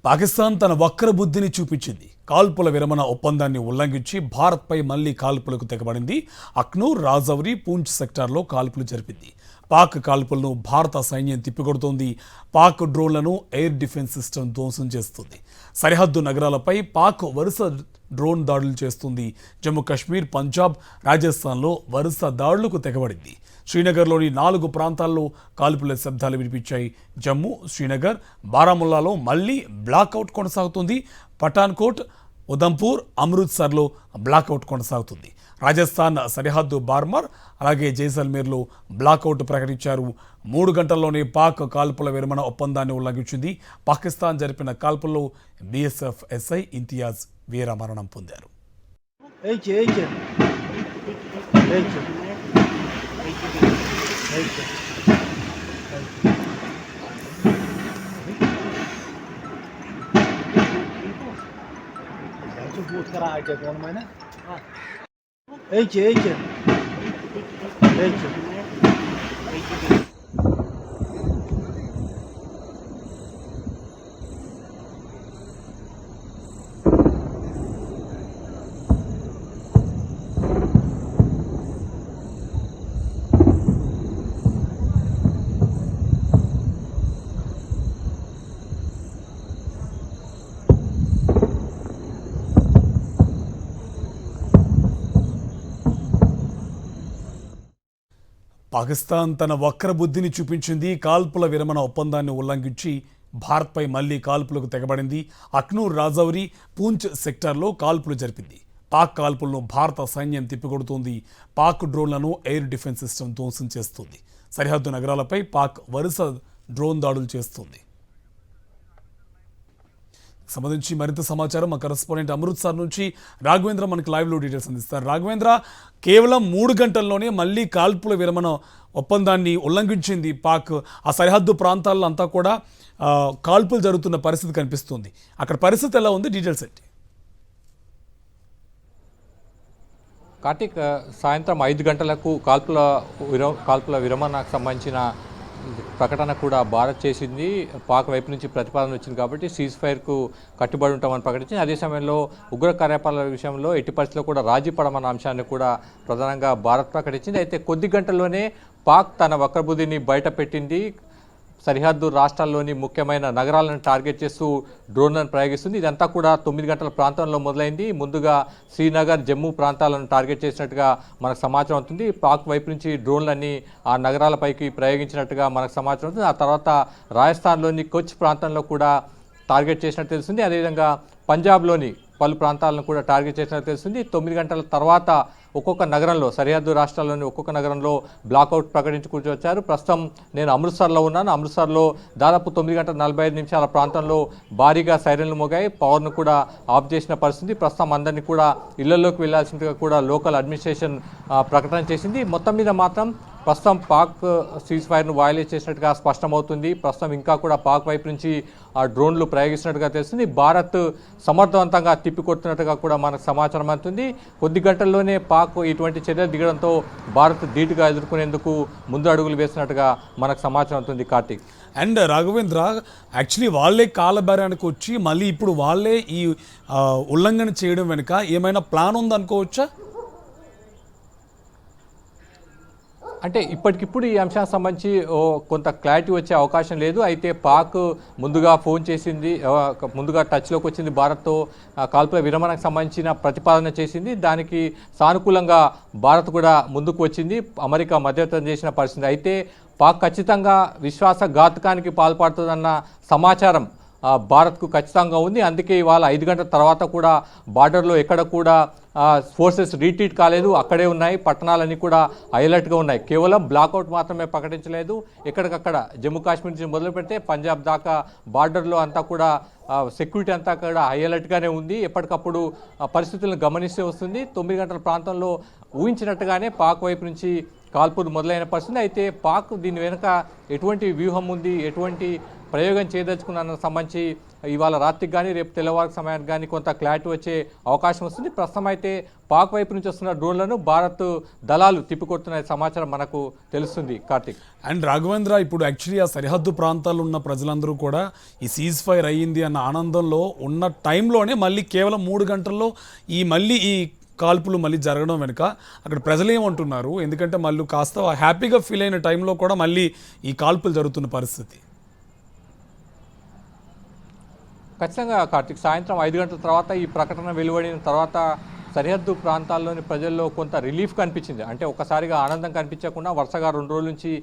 పాకిస్తాన్ తన వక్ర బుద్ధిని చూపించింది. కాల్పుల విరమణ ఒప్పందాన్ని ఉల్లంఘించి భారత్పై మళ్లీ కాల్పులకు తెగబడింది. అఖ్నూర్, రాజౌరి, పూంచ్ సెక్టార్లో కాల్పులు జరిపింది. పాక్ కాల్పులను భారత సైన్యం తిప్పికొడుతోంది. పాక్ డ్రోన్లను ఎయిర్ డిఫెన్స్ సిస్టమ్ ధ్వంసం చేస్తుంది. సరిహద్దు నగరాలపై పాక్ వరుస డ్రోన్ దాడులు చేస్తుంది. జమ్మూ కాశ్మీర్, పంజాబ్, రాజస్థాన్లో వరుస దాడులకు తెగబడింది. శ్రీనగర్లోని 4 ప్రాంతాల్లో కాల్పుల శబ్దాలు వినిపించాయి. జమ్మూ, శ్రీనగర్, బారాముల్లాలో మళ్లీ బ్లాక్అవుట్ కొనసాగుతుంది. పఠాన్కోట్, ఉదంపూర్, అమృత్సర్లో బ్లాక్అవుట్ కొనసాగుతుంది. రాజస్థాన్ సరిహద్దు బార్మర్, అలాగే జైసల్మేర్లో బ్లాక్అవుట్ ప్రకటించారు. 3 గంటల్లోనే పాక్ కాల్పుల విరమణ ఒప్పందాన్ని ఉల్లంఘించింది. పాకిస్తాన్ జరిపిన కాల్పుల్లో బీఎస్ఎఫ్ ఎస్ఐ ఇంతియాజ్ వీరమరణం పొందారు. పాకిస్తాన్ తన వక్ర బుద్ధిని చూపించింది. కాల్పుల విరమణ ఒప్పందాన్ని ఉల్లంఘించి భారత్పై మళ్లీ కాల్పులకు తెగబడింది. అఖ్నూర్, రాజౌరి, పూంచ్ సెక్టార్లో కాల్పులు జరిపింది. పాక్ కాల్పులను భారత సైన్యం తిప్పికొడుతోంది. పాక్ డ్రోన్లను ఎయిర్ డిఫెన్స్ సిస్టమ్ ధ్వంసం చేస్తుంది. సరిహద్దు నగరాలపై పాక్ వరుస డ్రోన్ దాడులు చేస్తుంది. సంబంధించి మరింత సమాచారం మా కరెస్పాండెంట్ అమృత్సర్ నుంచి రాఘవేంద్ర మనకు లైవ్లో డీటెయిల్స్ అందిస్తారు. రాఘవేంద్ర, కేవలం 3 గంటల్లోనే మళ్ళీ కాల్పుల విరమణ ఒప్పందాన్ని ఉల్లంఘించింది పాక్. ఆ సరిహద్దు ప్రాంతాల్లో అంతా కూడా కాల్పులు జరుగుతున్న పరిస్థితి కనిపిస్తుంది. అక్కడ పరిస్థితి ఎలా ఉంది? డీటెయిల్స్ ఏంటి? కార్తిక్, సాయంత్రం 5 గంటలకు కాల్పుల విరమణకు సంబంధించిన ప్రకటన కూడా భారత్ చేసింది. పాక్ వైపు నుంచి ప్రతిపాదన వచ్చింది కాబట్టి సీజ్ ఫైర్కు కట్టుబడి ఉంటామని ప్రకటించింది. అదే సమయంలో ఉగ్ర కార్యకలాపాల విషయంలో ఎట్టి పరిస్థితుల్లో కూడా రాజీ పడమన్న అంశాన్ని కూడా ప్రధానంగా భారత్ ప్రకటించింది. అయితే కొద్ది గంటల్లోనే పాక్ తన వక్రబుద్ధిని బయటపెట్టింది. సరిహద్దు రాష్ట్రాల్లోని ముఖ్యమైన నగరాలను టార్గెట్ చేస్తూ డ్రోన్లను ప్రయోగిస్తుంది. ఇదంతా కూడా 9 గంటల ప్రాంతంలో మొదలైంది. ముందుగా శ్రీనగర్, జమ్మూ ప్రాంతాలను టార్గెట్ చేసినట్టుగా మనకు సమాచారం అవుతుంది. పాక్ వైపు నుంచి డ్రోన్లన్నీ ఆ నగరాలపైకి ప్రయోగించినట్టుగా మనకు సమాచారం అవుతుంది. ఆ తర్వాత రాజస్థాన్లోని కచ్ ప్రాంతంలో కూడా టార్గెట్ చేసినట్టు తెలుస్తుంది. అదేవిధంగా పంజాబ్లోని పలు ప్రాంతాలను కూడా టార్గెట్ చేసినట్టు తెలుస్తుంది. 9 గంటల తర్వాత ఒక్కొక్క నగరంలో, సరిహద్దు రాష్ట్రాల్లోని ఒక్కొక్క నగరంలో బ్లాక్అవుట్ ప్రకటించుకుంటూ వచ్చారు. ప్రస్తుతం నేను అమృత్సర్లో ఉన్నాను. అమృత్సర్లో దాదాపు 9 గంటల 45 నిమిషాల ప్రాంతంలో భారీగా సైరన్లు మోగాయి. పవర్ను కూడా ఆఫ్ చేసిన పరిస్థితి. ప్రస్తుతం అందరినీ కూడా ఇళ్లలోకి వెళ్లాల్సిందిగా కూడా లోకల్ అడ్మినిస్ట్రేషన్ ప్రకటన చేసింది. మొత్తం మీద మాత్రం ప్రస్తుతం పాక్ సీజ్ ఫైర్ను వయలేట్ చేసినట్టుగా స్పష్టమవుతుంది. ప్రస్తుతం ఇంకా కూడా పాక్ వైపు నుంచి డ్రోన్లు ప్రయోగిస్తున్నట్టుగా తెలుస్తుంది. భారత్ సమర్థవంతంగా తిప్పికొడుతున్నట్టుగా కూడా మనకు సమాచారం అవుతుంది. కొద్ది గంటల్లోనే పాక్ ఇటువంటి చర్యలు దిగడంతో భారత్ ధీటుగా ఎదుర్కొనేందుకు ముందు అడుగులు వేస్తున్నట్టుగా మనకు సమాచారం అవుతుంది. కార్తీక్ అండ్ రాఘవేంద్ర, యాక్చువల్లీ వాళ్ళే కాలబేరానికి వచ్చి మళ్ళీ ఇప్పుడు వాళ్ళే ఈ ఉల్లంఘన చేయడం వెనుక ఏమైనా ప్లాన్ ఉందనుకోవచ్చా? అంటే ఇప్పటికిప్పుడు ఈ అంశానికి సంబంధించి కొంత క్లారిటీ వచ్చే అవకాశం లేదు. అయితే పాక్ ముందుగా ఫోన్ చేసింది, ముందుగా టచ్లోకి వచ్చింది భారత్తో, కాల్పుల విరమణకు సంబంధించిన ప్రతిపాదన చేసింది. దానికి సానుకూలంగా భారత్ కూడా ముందుకు వచ్చింది. అమెరికా మధ్యవర్తం చేసిన పరిస్థితి. అయితే పాక్ ఖచ్చితంగా విశ్వాసఘాతకానికి పాల్పడుతుందన్న సమాచారం భారత్కు ఖచ్చితంగా ఉంది. అందుకే ఇవాళ 5 గంటల తర్వాత కూడా బార్డర్లో ఎక్కడ కూడా ఫోర్సెస్ రీట్రీట్ కాలేదు, అక్కడే ఉన్నాయి. పట్టణాలన్నీ కూడా హైలైట్గా ఉన్నాయి. కేవలం బ్లాక్అవుట్ మాత్రమే ప్రకటించలేదు. ఎక్కడికక్కడ జమ్మూ కాశ్మీర్ నుంచి మొదలు పెడితే పంజాబ్ దాకా బార్డర్లో అంతా కూడా సెక్యూరిటీ అంతా కూడా హైలైట్గానే ఉంది. ఎప్పటికప్పుడు పరిస్థితులను గమనిస్తూ వస్తుంది. 9 గంటల ప్రాంతంలో ఊహించినట్టుగానే పాక్ వైపు నుంచి కాల్పులు మొదలైన పరిస్థితి. అయితే పాక్ దీని వెనుక ఎటువంటి వ్యూహం ఉంది, ఎటువంటి ప్రయోగం చేయదలుచుకున్న సంబంధించి ఇవాళ రాత్రికి కానీ రేపు తెల్లవారు సమయానికి కానీ కొంత క్లారిటీ వచ్చే అవకాశం వస్తుంది. ప్రస్తుతం అయితే పాక్ వైపు నుంచి వస్తున్న డ్రోన్లను భారత్ దళాలు తిప్పికొడుతున్న సమాచారం మనకు తెలుస్తుంది. కార్తిక్ అండ్ రాఘవేంద్ర, ఇప్పుడు యాక్చువల్లీ ఆ సరిహద్దు ప్రాంతాల్లో ఉన్న ప్రజలందరూ కూడా ఈ సీజ్ ఫైర్ అయ్యింది అన్న ఆనందంలో ఉన్న టైంలోనే మళ్ళీ కేవలం 3 గంటల్లో మళ్ళీ ఈ కాల్పులు మళ్ళీ జరగడం వెనుక అక్కడ ప్రజలు ఏమంటున్నారు? ఎందుకంటే మళ్ళీ కాస్త హ్యాపీగా ఫీల్ అయిన టైంలో కూడా మళ్ళీ ఈ కాల్పులు జరుగుతున్న పరిస్థితి. ఖచ్చితంగా కార్తిక్, సాయంత్రం 5 గంటల తర్వాత ఈ ప్రకటన వెలువడిన తర్వాత సరిహద్దు ప్రాంతాల్లోని ప్రజల్లో కొంత రిలీఫ్ కనిపించింది. అంటే ఒక్కసారిగా ఆనందం కనిపించకుండా వరుసగా 2 రోజుల నుంచి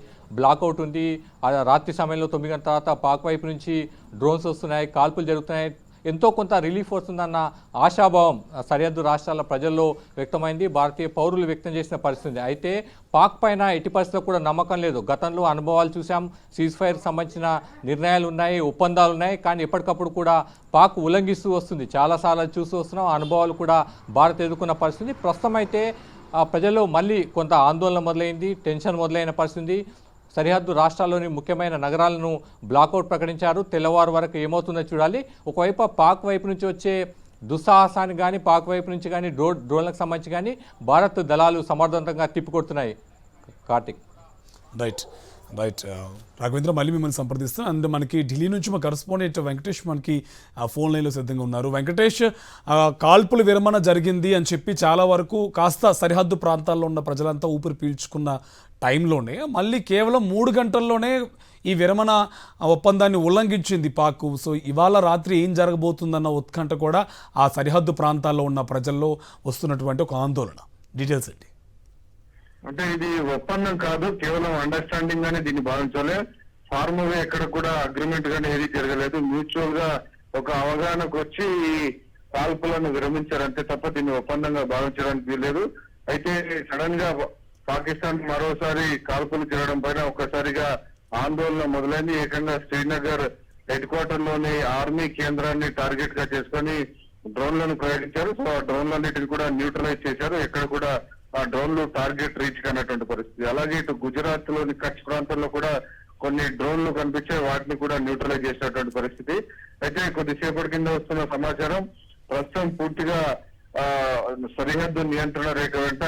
బ్లాక్అవుట్ ఉంది. రాత్రి సమయంలో 9 గంటల తర్వాత పాక్ వైపు నుంచి డ్రోన్స్ వస్తున్నాయి, కాల్పులు జరుగుతున్నాయి, ఎంతో కొంత రిలీఫ్ వస్తుందన్న ఆశాభావం సరిహద్దు రాష్ట్రాల ప్రజల్లో వ్యక్తమైంది. భారతీయ పౌరులు వ్యక్తం చేసిన పరిస్థితి. అయితే పాక్ పైన ఎట్టి పరిస్థితుల్లో కూడా నమ్మకం లేదు. గతంలో అనుభవాలు చూసాం, సీజ్ ఫైర్ సంబంధించిన నిర్ణయాలు ఉన్నాయి, ఒప్పందాలు ఉన్నాయి, కానీ ఎప్పటికప్పుడు కూడా పాక్ ఉల్లంఘిస్తూ వస్తుంది. చాలాసార్లు చూస్తూ వస్తున్నాం. అనుభవాలు కూడా భారత్ ఎదుర్కొన్న పరిస్థితి. ప్రస్తుతం అయితే ప్రజల్లో మళ్ళీ కొంత ఆందోళన మొదలైంది, టెన్షన్ మొదలైన పరిస్థితి. సరిహద్దు రాష్ట్రాల్లోని ముఖ్యమైన నగరాలను బ్లాక్అవుట్ ప్రకటించారు. తెల్లవారు వరకు ఏమవుతుందో చూడాలి. ఒకవైపు పాక్ వైపు నుంచి వచ్చే దుస్సాహసానికి కానీ పాక్ వైపు నుంచి కానీ డ్రోన్లకు సంబంధించి కానీ భారత్ దళాలు సమర్థవంతంగా తిప్పికొడుతున్నాయి. కార్తిక్ రైట్ రాఘవేంద్ర, మళ్ళీ మిమ్మల్ని సంప్రదిస్తాం. అండ్ మనకి ఢిల్లీ నుంచి మా కరెస్పాండెంట్ వెంకటేష్ మనకి ఫోన్ లైన్లో సిద్ధంగా ఉన్నారు. వెంకటేష్, కాల్పుల విరమణ జరిగింది అని చెప్పి చాలా వరకు కాస్త సరిహద్దు ప్రాంతాల్లో ఉన్న ప్రజలంతా ఊపిరి పీల్చుకున్న టైంలోనే మళ్ళీ కేవలం 3 గంటల్లోనే ఈ విరమణ ఒప్పందాన్ని ఉల్లంఘించింది పాక్. సో ఇవాళ రాత్రి ఏం జరగబోతుందన్న ఉత్కంఠ కూడా ఆ సరిహద్దు ప్రాంతాల్లో ఉన్న ప్రజల్లో వస్తున్నటువంటి ఒక ఆందోళన. డీటెయిల్స్ ఏంటి? అంటే ఇది ఒప్పందం కాదు, కేవలం అండర్స్టాండింగ్ గానే దీన్ని భావించాలి. ఫార్మల్ గా ఎక్కడ కూడా అగ్రిమెంట్ గానీ ఏది జరగలేదు. మ్యూచువల్ గా ఒక అవగాహనకు వచ్చి ఈ కాల్పులను విరమించారంటే తప్ప దీన్ని ఒప్పందంగా భావించడానికి వీల్లేదు. అయితే సడన్ గా పాకిస్తాన్ మరోసారి కాల్పులు చేయడం పైన ఒక్కసారిగా ఆందోళన మొదలైంది. ఏకంగా శ్రీనగర్ హెడ్ క్వార్టర్ లోని ఆర్మీ కేంద్రాన్ని టార్గెట్ గా చేసుకొని డ్రోన్లను ప్రయోగించారు. సో ఆ డ్రోన్లన్నిటిని కూడా న్యూట్రలైజ్ చేశారు. ఎక్కడ కూడా ఆ డ్రోన్లు టార్గెట్ రీచ్ కానటువంటి పరిస్థితి. అలాగే ఇటు గుజరాత్ లోని కచ్ ప్రాంతంలో కూడా కొన్ని డ్రోన్లు కనిపించే వాటిని కూడా న్యూట్రలైజ్ చేసినటువంటి పరిస్థితి. అయితే కొద్దిసేపటి కింద వస్తున్న సమాచారం ప్రస్తుతం పూర్తిగా సరిహద్దు నియంత్రణ రేఖ వెంట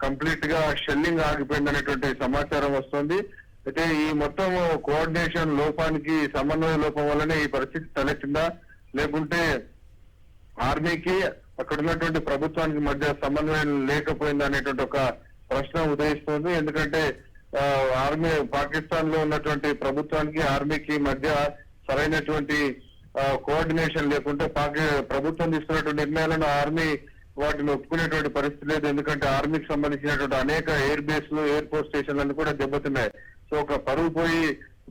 కంప్లీట్ గా షెల్లింగ్ ఆగిపోయిందనేటువంటి సమాచారం వస్తుంది. అయితే ఈ మొత్తం కోఆర్డినేషన్ లోపానికి, సమన్వయ లోపం వల్లనే ఈ పరిస్థితి తలెత్తిందా, లేకుంటే ఆర్మీకి అక్కడ ఉన్నటువంటి ప్రభుత్వానికి మధ్య సమన్వయం లేకపోయిందా అనేటువంటి ఒక ప్రశ్న ఉదయిస్తుంది. ఎందుకంటే ఆర్మీ పాకిస్తాన్ లో ఉన్నటువంటి ప్రభుత్వానికి ఆర్మీకి మధ్య సరైనటువంటి కోఆర్డినేషన్ లేకుంటే ప్రభుత్వం తీసుకున్నటువంటి నిర్ణయాలను ఆర్మీ వాటిని ఒప్పుకునేటువంటి పరిస్థితి లేదు. ఎందుకంటే ఆర్మీకి సంబంధించినటువంటి అనేక ఎయిర్ బేస్లు, ఎయిర్ ఫోర్స్ స్టేషన్లన్నీ కూడా దెబ్బతిన్నాయి. సో ఒక పరువు పోయి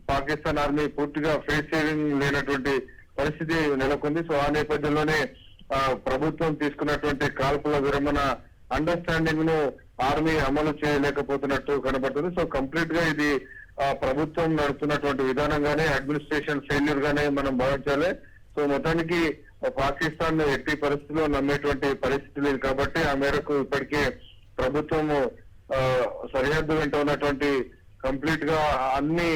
పాకిస్తాన్ ఆర్మీ పూర్తిగా ఫేస్ సేవింగ్ లేనటువంటి పరిస్థితి నెలకొంది. సో ఆ నేపథ్యంలోనే ప్రభుత్వం తీసుకున్నటువంటి కాల్పుల విరమణ అండర్స్టాండింగ్ ను ఆర్మీ అమలు చేయలేకపోతున్నట్టు కనబడుతుంది. సో కంప్లీట్ గా ఇది ప్రభుత్వం నడుపుతున్నటువంటి విధానంగానే, అడ్మినిస్ట్రేషన్ ఫెయిల్యూర్ గానే మనం భావించాలి. సో మొత్తానికి పాకిస్తాన్ ఎట్టి పరిస్థితిలో నమ్మేటువంటి పరిస్థితి లేదు కాబట్టి ఆ మేరకు ఇప్పటికే ప్రభుత్వము సరిహద్దు వెంట ఉన్నటువంటి కంప్లీట్ గా అన్ని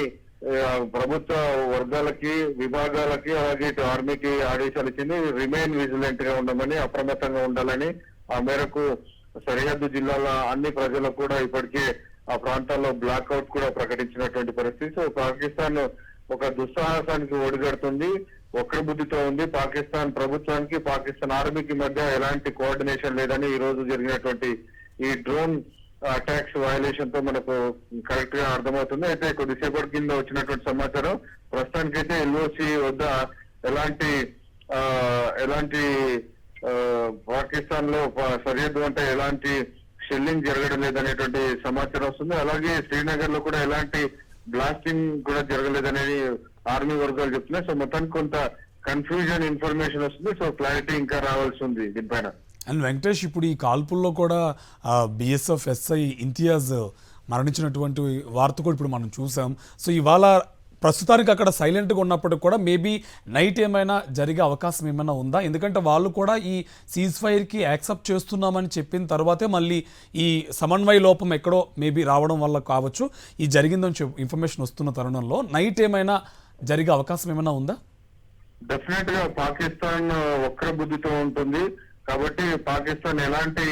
ప్రభుత్వ వర్గాలకి, విభాగాలకి, అలాగే ఇటు ఆర్మీకి ఆదేశాలు ఇచ్చింది. రిమైన్ విజిలెంట్ గా ఉండమని, అప్రమత్తంగా ఉండాలని. ఆ మేరకు సరిహద్దు జిల్లాల అన్ని ప్రజలకు కూడా ఇప్పటికే ఆ ప్రాంతాల్లో బ్లాక్అవుట్ కూడా ప్రకటించినటువంటి పరిస్థితి. సో పాకిస్తాన్ ఒక దుస్సాహసానికి ఒడిగడుతుంది, ఒక్కడి బుద్ధితో ఉంది. పాకిస్తాన్ ప్రభుత్వానికి, పాకిస్తాన్ ఆర్మీకి మధ్య ఎలాంటి కోఆర్డినేషన్ లేదని ఈ రోజు జరిగినటువంటి ఈ డ్రోన్ అటాక్స్ వయలేషన్ తో మనకు కరెక్ట్ గా అర్థమవుతుంది. అయితే కొద్దిసేపటి కింద వచ్చినటువంటి సమాచారం ప్రస్తుతానికైతే ఎల్ఓసి వద్ద ఎలాంటి పాకిస్తాన్ లో సరిహద్దు అంటే ఎలాంటి షెల్లింగ్ జరగడం లేదనేటువంటి సమాచారం వస్తుంది. అలాగే శ్రీనగర్ లో కూడా ఎలాంటి బ్లాస్టింగ్ కూడా జరగలేదనేది ఆర్మీ వర్గాలు చెప్తున్నాయి. సో మొత్తానికి కొంత కన్ఫ్యూజన్ ఇన్ఫర్మేషన్ వస్తుంది. సో క్లారిటీ ఇంకా రావాల్సి ఉంది దీనిపైన. అండ్ వెంకటేష్, ఇప్పుడు ఈ కాల్పుల్లో కూడా బిఎస్ఎఫ్ ఎస్ఐ ఇంతియాజ్ మరణించినటువంటి వార్త కూడా ఇప్పుడు మనం చూసాం. సో ఇవాళ ప్రస్తుతానికి అక్కడ సైలెంట్గా ఉన్నప్పటికి కూడా మేబీ నైట్ ఏమైనా జరిగే అవకాశం ఏమైనా ఉందా? ఎందుకంటే వాళ్ళు కూడా ఈ సీజ్ ఫైర్కి యాక్సెప్ట్ చేస్తున్నామని చెప్పిన తర్వాతే మళ్ళీ ఈ సమన్వయ లోపం ఎక్కడో మేబీ రావడం వల్ల కావచ్చు ఈ జరిగిందని ఇన్ఫర్మేషన్ వస్తున్న తరుణంలో నైట్ ఏమైనా జరిగే అవకాశం ఏమైనా ఉందా? డెఫినెట్ గా పాకిస్తాన్ వక్ర బుద్ధితో ఉంటుంది. కాబట్టి పాకిస్తాన్ ఎలాంటి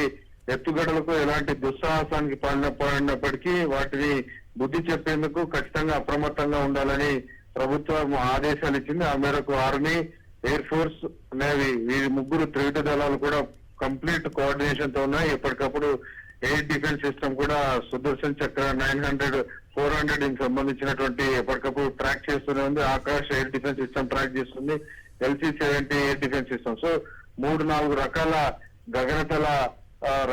ఎత్తుగడలకు ఎలాంటి దుస్సాహసానికి పడినప్పటికీ వాటిని బుద్ధి చెప్పేందుకు ఖచ్చితంగా అప్రమత్తంగా ఉండాలని ప్రభుత్వం ఆదేశాలు ఇచ్చింది. ఆ మేరకు ఆర్మీ, ఎయిర్ ఫోర్స్, నేవీ వీరి ముగ్గురు త్రివిధ దళాలు కూడా కంప్లీట్ కోఆర్డినేషన్ తో ఉన్నాయి. ఎప్పటికప్పుడు ఎయిర్ డిఫెన్స్ సిస్టమ్ కూడా సుదర్శన్ చక్ర 900, 400 కి సంబంధించినటువంటి ఎప్పటికప్పుడు ట్రాక్ చేస్తూనే ఉంది. Akash air defence system track చేస్తుంది, LC-70 air defence system. So 3-4 రకాల గగనతల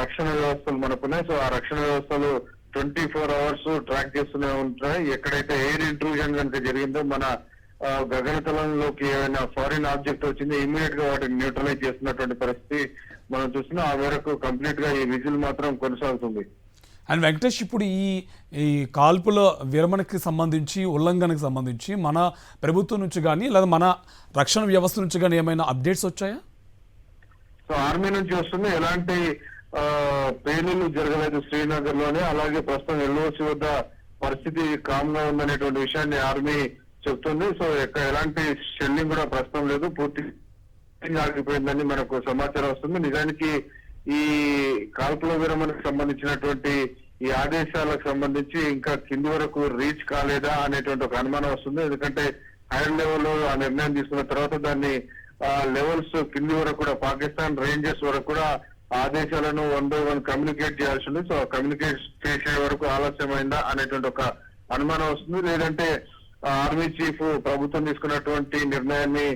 రక్షణ వ్యవస్థలు మనకున్నాయి. సో ఆ రక్షణ వ్యవస్థలు 24 hours ట్రాక్ చేస్తూనే ఉంటాయి. ఎక్కడైతే ఎయిర్ ఇంట్రూజన్ కనుక జరిగిందో, మన గగనతలంలోకి ఏమైనా ఫారిన్ ఆబ్జెక్ట్ వచ్చింది, ఇమీడియట్ గా వాటిని న్యూట్రలైజ్ చేస్తున్నటువంటి పరిస్థితి మనం చూస్తున్నాం. ఆ మేరకు కంప్లీట్ గా ఈ విజిల్ మాత్రం కొనసాగుతుంది. అండ్ వెంకటేష్, ఇప్పుడు ఈ కాల్పుల విరమణకి సంబంధించి, ఉల్లంఘనకు సంబంధించి మన ప్రభుత్వం నుంచి కానీ లేదా మన రక్షణ వ్యవస్థ నుంచి కానీ ఏమైనా అప్డేట్స్ వచ్చాయా? సో ఆర్మీ నుంచి వస్తుంది, ఎలాంటి పేలులు జరగలేదు శ్రీనగర్ లోనే. అలాగే ప్రస్తుతం LOC వద్ద పరిస్థితి కామ్ గా ఉందనేటువంటి విషయాన్ని ఆర్మీ చెప్తుంది. సో ఎలాంటి షెల్లింగ్ కూడా ప్రస్తుతం లేదు, పూర్తి ఆగిపోయిందని మనకు సమాచారం వస్తుంది. నిజానికి ఈ కాల్పుల విరమణకు సంబంధించినటువంటి ఈ ఆదేశాలకు సంబంధించి ఇంకా కింది వరకు రీచ్ కాలేదా అనేటువంటి ఒక అనుమానం వస్తుంది. ఎందుకంటే హైయర్ లెవెల్ ఆ నిర్ణయం తీసుకున్న తర్వాత దాన్ని లెవెల్స్ కింది వరకు కూడా పాకిస్తాన్ రేంజెస్ వరకు కూడా ఆదేశాలను 1 by 1 కమ్యూనికేట్ చేయాల్సి ఉంది. సో కమ్యూనికేట్ చేసే వరకు ఆలస్యమైందా అనేటువంటి ఒక అనుమానం వస్తుంది. లేదంటే ఆర్మీ చీఫ్ ప్రభుత్వం తీసుకున్నటువంటి నిర్ణయాన్ని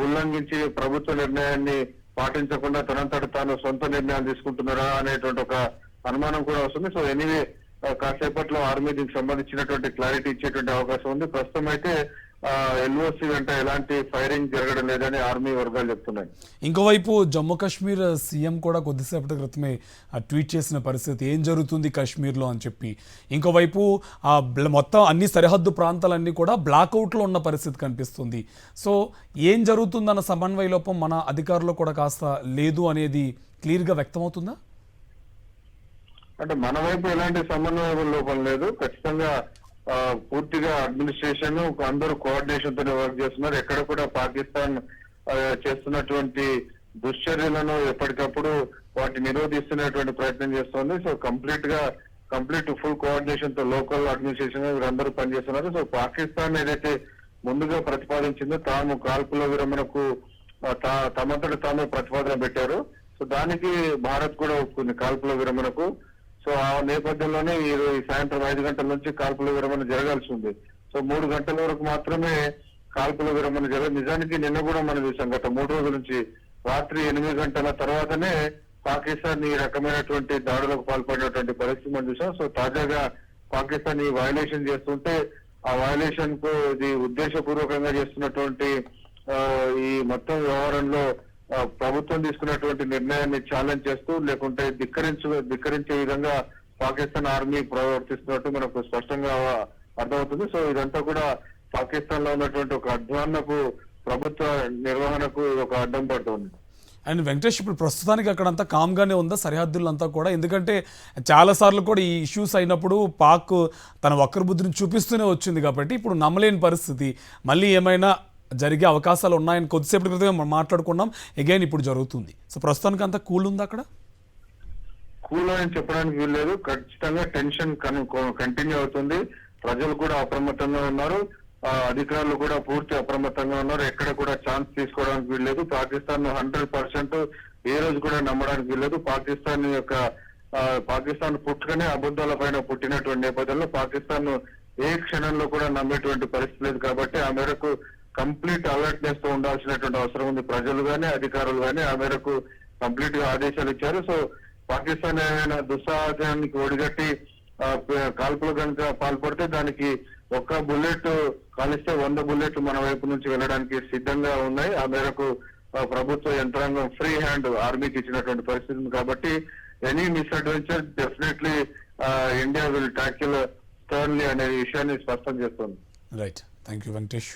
ఉల్లంఘించి ప్రభుత్వ నిర్ణయాన్ని పాటించకుండా తనంతట తాను సొంత నిర్ణయాలు తీసుకుంటున్నారా అనేటువంటి ఒక అనుమానం కూడా వస్తుంది. సో ఎనీవే కాసేపట్లో ఆర్మీ దీనికి సంబంధించినటువంటి క్లారిటీ ఇచ్చేటువంటి అవకాశం ఉంది. ప్రస్తుతం అయితే LOC వెంట ఎలాంటి ఫైరింగ్ జరగడం లేదని ఆర్మీ వర్గాలు చెప్తున్నాయి. ఇంకోవైపు జమ్మూ కాశ్మీర్ సీఎం కూడా కొద్దిసేపటి క్రితమే ట్వీట్ చేసిన పరిస్థితి, ఏం జరుగుతుంది కాశ్మీర్లో అని చెప్పి. ఇంకోవైపు మొత్తం అన్ని సరిహద్దు ప్రాంతాలన్నీ కూడా బ్లాక్అవుట్లో ఉన్న పరిస్థితి కనిపిస్తుంది. సో ఏం జరుగుతుందన్న సమన్వయ లోపం మన అధికారులు కూడా కాస్త లేదు అనేది క్లియర్గా వ్యక్తమవుతుందా? అంటే మన వైపు ఎలాంటి సమన్వయ లోపం లేదు. ఖచ్చితంగా పూర్తిగా అడ్మినిస్ట్రేషన్ అందరూ కోఆర్డినేషన్ తోనే వర్క్ చేస్తున్నారు. ఎక్కడ కూడా పాకిస్తాన్ చేస్తున్నటువంటి దుశ్చర్యలను ఎప్పటికప్పుడు వాటిని నిరోధిస్తున్నటువంటి ప్రయత్నం చేస్తోంది. సో కంప్లీట్ ఫుల్ కోఆర్డినేషన్ తో లోకల్ అడ్మినిస్ట్రేషన్ వీరందరూ పనిచేస్తున్నారు. సో పాకిస్తాన్ ఏదైతే ముందుగా ప్రతిపాదించిందో తాము కాల్పుల విరమణకు తమంతట తామే ప్రతిపాదన పెట్టారు. సో దానికి భారత్ కూడా ఒప్పుకుంది కాల్పుల విరమణకు. సో ఆ నేపథ్యంలోనే ఈ సాయంత్రం 5 గంటల నుంచి కాల్పుల విరమణ జరగాల్సి ఉంది. సో 3 గంటల వరకు మాత్రమే కాల్పుల విరమణ జరగదు. నిజానికి నిన్న కూడా మనం చూసాం, గత 3 రోజుల నుంచి రాత్రి 8 గంటల తర్వాతనే పాకిస్తాన్ ఈ రకమైనటువంటి దాడులకు పాల్పడినటువంటి పరిస్థితి మనం చూసాం. సో తాజాగా పాకిస్తాన్ ఈ వయలేషన్ చేస్తుంటే ఆ వయలేషన్ కు ఇది ఉద్దేశపూర్వకంగా చేస్తున్నటువంటి ఈ మొత్తం వ్యవహారంలో ప్రభుత్వం తీసుకున్నటువంటి నిర్ణయాన్ని ఛాలెంజ్ చేస్తూ లేకుంటే ధిక్కరించే విధంగా పాకిస్తాన్ ఆర్మీ ప్రవర్తిస్తున్నట్టు మనకు స్పష్టంగా అర్థమవుతుంది. సో ఇదంతా కూడా పాకిస్తాన్ లో ఉన్నటువంటి ఒక అధ్వాన్నపు ప్రభుత్వ నిర్వహణకు ఒక అడ్డం పడుతుంది. అండ్ వెంకటేష్, ఇప్పుడు ప్రస్తుతానికి అక్కడంతా కామ్గానే ఉందా సరిహద్దులంతా కూడా? ఎందుకంటే చాలాసార్లు కూడా ఈ ఇష్యూస్ అయినప్పుడు పాక్ తన వక్రబుద్ధిని చూపిస్తూనే వచ్చింది కాబట్టి ఇప్పుడు నమ్మలేని పరిస్థితి. మళ్ళీ ఏమైనా జరిగే అవకాశాలు ఉన్నాయని కొద్దిసేపటి క్రితమే మాట్లాడుకున్నాం, అగైన్ ఇప్పుడు జరుగుతుంది. సో ప్రస్తుతానికి అంతా కూల్ ఉంది అక్కడ? కూల్ అని చెప్పడానికి వీల్లేదు. ఖచ్చితంగా టెన్షన్ కంటిన్యూ అవుతుంది. ప్రజలు కూడా అప్రమత్తంగా ఉన్నారు, అధికారులు కూడా పూర్తి అప్రమత్తంగా ఉన్నారు. ఎక్కడ కూడా ఛాన్స్ తీసుకోవడానికి వీల్లేదు. పాకిస్తాన్ 100% ఏ రోజు కూడా నమ్మడానికి వీల్లేదు. పాకిస్తాన్ పుట్టుకనే అబద్ధాల పైన పుట్టినటువంటి నేపథ్యంలో పాకిస్తాన్ ఏ క్షణంలో కూడా నమ్మేటువంటి పరిస్థితి లేదు. కాబట్టి ఆ మేరకు కంప్లీట్ అలర్ట్నెస్ తో ఉండాల్సినటువంటి అవసరం ఉంది. ప్రజలు గానీ అధికారులు గానీ ఆ మేరకు కంప్లీట్ గా ఆదేశాలు ఇచ్చారు. సో పాకిస్తాన్ ఏమైనా దుస్సాహసానికి ఒడిగట్టి కాల్పులు కనుక పాల్పడితే దానికి ఒక్క బుల్లెట్ కాలిస్తే 100 బుల్లెట్లు మన వైపు నుంచి వెళ్ళడానికి సిద్ధంగా ఉన్నాయి. ఆ మేరకు ప్రభుత్వ యంత్రాంగం ఫ్రీ హ్యాండ్ ఆర్మీకి ఇచ్చినటువంటి పరిస్థితి ఉంది. కాబట్టి any misadventure definitely India will tackle sternly అనే విషయాన్ని స్పష్టం చేస్తుంది. Right, thank you Venkatesh.